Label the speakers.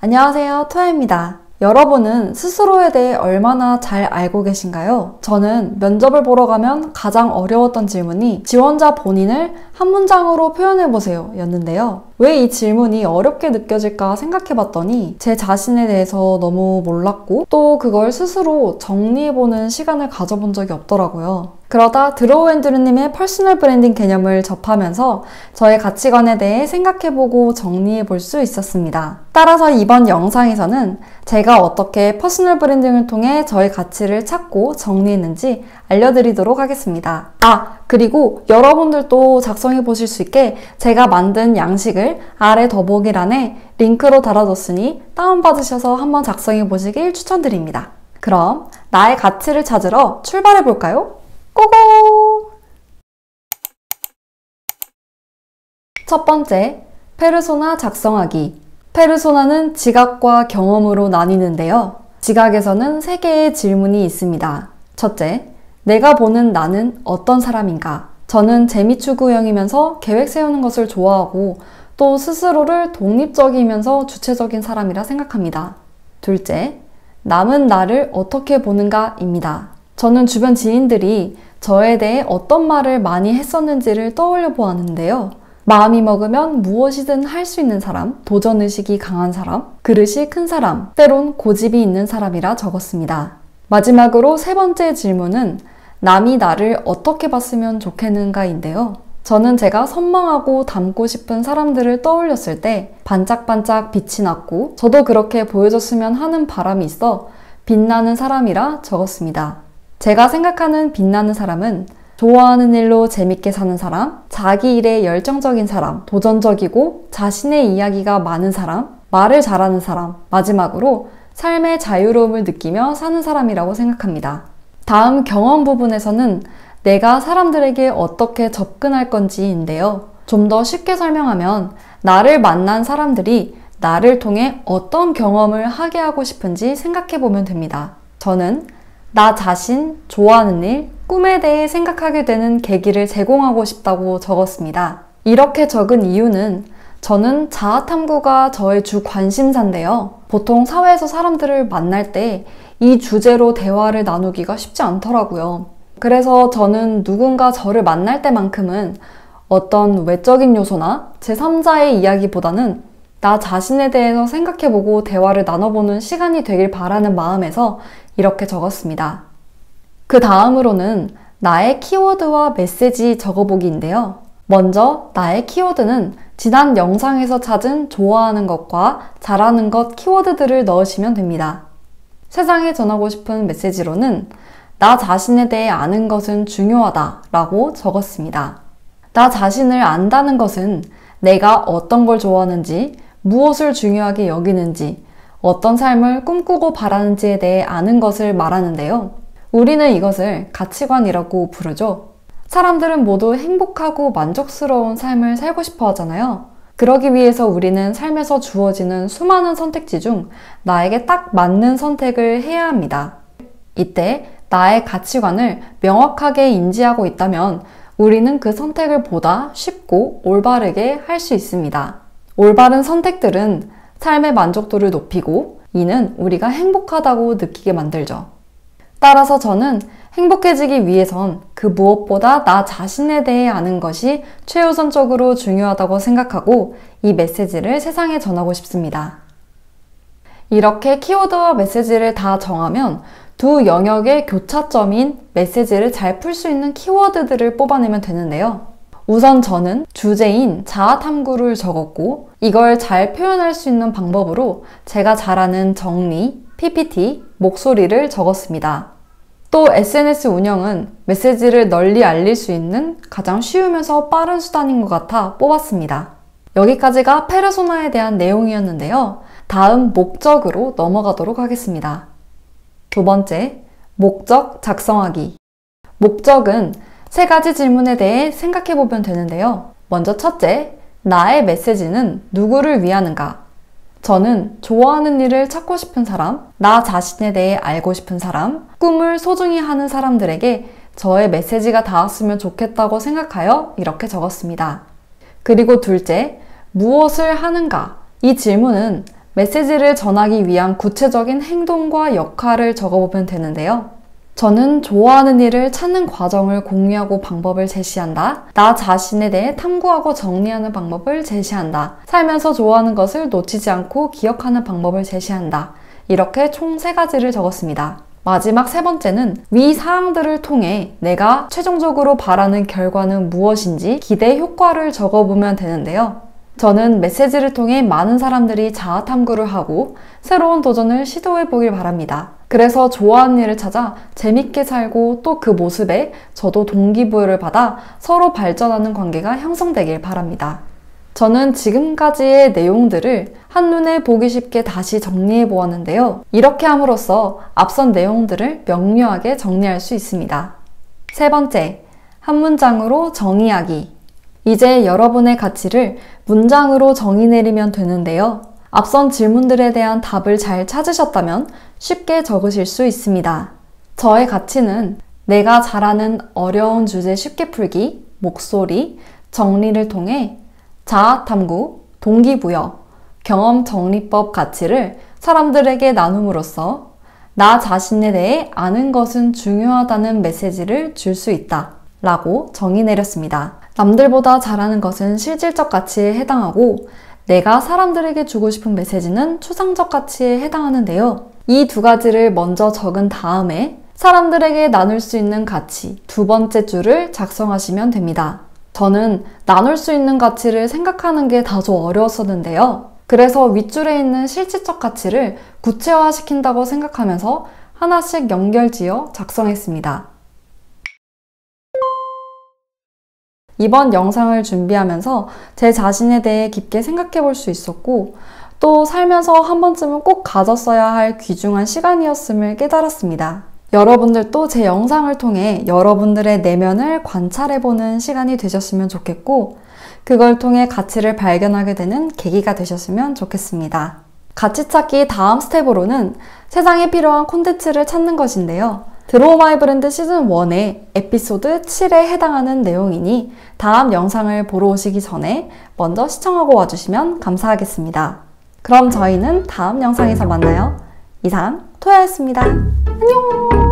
Speaker 1: 안녕하세요, 토야입니다. 여러분은 스스로에 대해 얼마나 잘 알고 계신가요? 저는 면접을 보러 가면 가장 어려웠던 질문이 지원자 본인을 한 문장으로 표현해보세요 였는데요. 왜 이 질문이 어렵게 느껴질까 생각해봤더니 제 자신에 대해서 너무 몰랐고 또 그걸 스스로 정리해보는 시간을 가져본 적이 없더라고요. 그러다 드로우앤드루님의 퍼스널 브랜딩 개념을 접하면서 저의 가치관에 대해 생각해보고 정리해볼 수 있었습니다. 따라서 이번 영상에서는 제가 어떻게 퍼스널 브랜딩을 통해 저의 가치를 찾고 정리했는지 알려드리도록 하겠습니다. 그리고 여러분들도 작성해보실 수 있게 제가 만든 양식을 아래 더보기란에 링크로 달아뒀으니 다운받으셔서 한번 작성해보시길 추천드립니다. 그럼 나의 가치를 찾으러 출발해볼까요? 고고! 첫 번째, 페르소나 작성하기. 페르소나는 지각과 경험으로 나뉘는데요. 지각에서는 3개의 질문이 있습니다. 첫째, 내가 보는 나는 어떤 사람인가? 저는 재미추구형이면서 계획 세우는 것을 좋아하고 또 스스로를 독립적이면서 주체적인 사람이라 생각합니다. 둘째, 남은 나를 어떻게 보는가입니다. 저는 주변 지인들이 저에 대해 어떤 말을 많이 했었는지를 떠올려 보았는데요. 마음이 먹으면 무엇이든 할 수 있는 사람, 도전의식이 강한 사람, 그릇이 큰 사람, 때론 고집이 있는 사람이라 적었습니다. 마지막으로 3번째 질문은 남이 나를 어떻게 봤으면 좋겠는가인데요. 저는 제가 선망하고 닮고 싶은 사람들을 떠올렸을 때 반짝반짝 빛이 났고 저도 그렇게 보여줬으면 하는 바람이 있어 빛나는 사람이라 적었습니다. 제가 생각하는 빛나는 사람은 좋아하는 일로 재밌게 사는 사람, 자기 일에 열정적인 사람, 도전적이고 자신의 이야기가 많은 사람, 말을 잘하는 사람, 마지막으로 삶의 자유로움을 느끼며 사는 사람이라고 생각합니다. 다음 경험 부분에서는 내가 사람들에게 어떻게 접근할 건지인데요. 좀 더 쉽게 설명하면 나를 만난 사람들이 나를 통해 어떤 경험을 하게 하고 싶은지 생각해 보면 됩니다. 저는 나 자신, 좋아하는 일, 꿈에 대해 생각하게 되는 계기를 제공하고 싶다고 적었습니다. 이렇게 적은 이유는 저는 자아탐구가 저의 주 관심사인데요. 보통 사회에서 사람들을 만날 때 이 주제로 대화를 나누기가 쉽지 않더라고요. 그래서 저는 누군가 저를 만날 때만큼은 어떤 외적인 요소나 제3자의 이야기보다는 나 자신에 대해서 생각해보고 대화를 나눠보는 시간이 되길 바라는 마음에서 이렇게 적었습니다. 그 다음으로는 나의 키워드와 메시지 적어보기인데요. 먼저 나의 키워드는 지난 영상에서 찾은 좋아하는 것과 잘하는 것 키워드들을 넣으시면 됩니다. 세상에 전하고 싶은 메시지로는 나 자신에 대해 아는 것은 중요하다 라고 적었습니다. 나 자신을 안다는 것은 내가 어떤 걸 좋아하는지, 무엇을 중요하게 여기는지, 어떤 삶을 꿈꾸고 바라는지에 대해 아는 것을 말하는데요. 우리는 이것을 가치관이라고 부르죠. 사람들은 모두 행복하고 만족스러운 삶을 살고 싶어 하잖아요. 그러기 위해서 우리는 삶에서 주어지는 수많은 선택지 중 나에게 딱 맞는 선택을 해야 합니다. 이때 나의 가치관을 명확하게 인지하고 있다면 우리는 그 선택을 보다 쉽고 올바르게 할 수 있습니다. 올바른 선택들은 삶의 만족도를 높이고 이는 우리가 행복하다고 느끼게 만들죠. 따라서 저는 행복해지기 위해선 그 무엇보다 나 자신에 대해 아는 것이 최우선적으로 중요하다고 생각하고 이 메시지를 세상에 전하고 싶습니다. 이렇게 키워드와 메시지를 다 정하면 두 영역의 교차점인 메시지를 잘 풀 수 있는 키워드들을 뽑아내면 되는데요. 우선 저는 주제인 자아탐구를 적었고 이걸 잘 표현할 수 있는 방법으로 제가 잘 아는 정리, PPT, 목소리를 적었습니다. 또 SNS 운영은 메시지를 널리 알릴 수 있는 가장 쉬우면서 빠른 수단인 것 같아 뽑았습니다. 여기까지가 페르소나에 대한 내용이었는데요. 다음 목적으로 넘어가도록 하겠습니다. 두 번째, 목적 작성하기. 목적은 3가지 질문에 대해 생각해 보면 되는데요. 먼저 첫째, 나의 메시지는 누구를 위하는가? 저는 좋아하는 일을 찾고 싶은 사람, 나 자신에 대해 알고 싶은 사람, 꿈을 소중히 하는 사람들에게 저의 메시지가 닿았으면 좋겠다고 생각하여 이렇게 적었습니다. 그리고 둘째, 무엇을 하는가? 이 질문은 메시지를 전하기 위한 구체적인 행동과 역할을 적어보면 되는데요. 저는 좋아하는 일을 찾는 과정을 공유하고 방법을 제시한다. 나 자신에 대해 탐구하고 정리하는 방법을 제시한다. 살면서 좋아하는 것을 놓치지 않고 기억하는 방법을 제시한다. 이렇게 총 3가지를 적었습니다. 마지막 3번째는 위 사항들을 통해 내가 최종적으로 바라는 결과는 무엇인지 기대 효과를 적어보면 되는데요. 저는 메시지를 통해 많은 사람들이 자아 탐구를 하고 새로운 도전을 시도해 보길 바랍니다. 그래서 좋아하는 일을 찾아 재밌게 살고 또 그 모습에 저도 동기부여를 받아 서로 발전하는 관계가 형성되길 바랍니다. 저는 지금까지의 내용들을 한눈에 보기 쉽게 다시 정리해 보았는데요. 이렇게 함으로써 앞선 내용들을 명료하게 정리할 수 있습니다. 3번째, 한 문장으로 정의하기. 이제 여러분의 가치를 문장으로 정의 내리면 되는데요. 앞선 질문들에 대한 답을 잘 찾으셨다면 쉽게 적으실 수 있습니다. 저의 가치는 내가 잘하는 어려운 주제 쉽게 풀기, 목소리, 정리를 통해 자아 탐구, 동기부여, 경험 정리법 가치를 사람들에게 나눔으로써 나 자신에 대해 아는 것은 중요하다는 메시지를 줄 수 있다 라고 정의 내렸습니다. 남들보다 잘하는 것은 실질적 가치에 해당하고 내가 사람들에게 주고 싶은 메시지는 추상적 가치에 해당하는데요. 이 2가지를 먼저 적은 다음에 사람들에게 나눌 수 있는 가치 2번째 줄을 작성하시면 됩니다. 저는 나눌 수 있는 가치를 생각하는 게 다소 어려웠었는데요. 그래서 윗줄에 있는 실질적 가치를 구체화시킨다고 생각하면서 하나씩 연결지어 작성했습니다. 이번 영상을 준비하면서 제 자신에 대해 깊게 생각해 볼 수 있었고 또 살면서 한 번쯤은 꼭 가졌어야 할 귀중한 시간이었음을 깨달았습니다. 여러분들도 제 영상을 통해 여러분들의 내면을 관찰해보는 시간이 되셨으면 좋겠고 그걸 통해 가치를 발견하게 되는 계기가 되셨으면 좋겠습니다. 가치 찾기 다음 스텝으로는 세상에 필요한 콘텐츠를 찾는 것인데요. 드로우 마이 브랜드 시즌 1의 에피소드 7에 해당하는 내용이니 다음 영상을 보러 오시기 전에 먼저 시청하고 와주시면 감사하겠습니다. 그럼 저희는 다음 영상에서 만나요. 이상 토야였습니다. 안녕!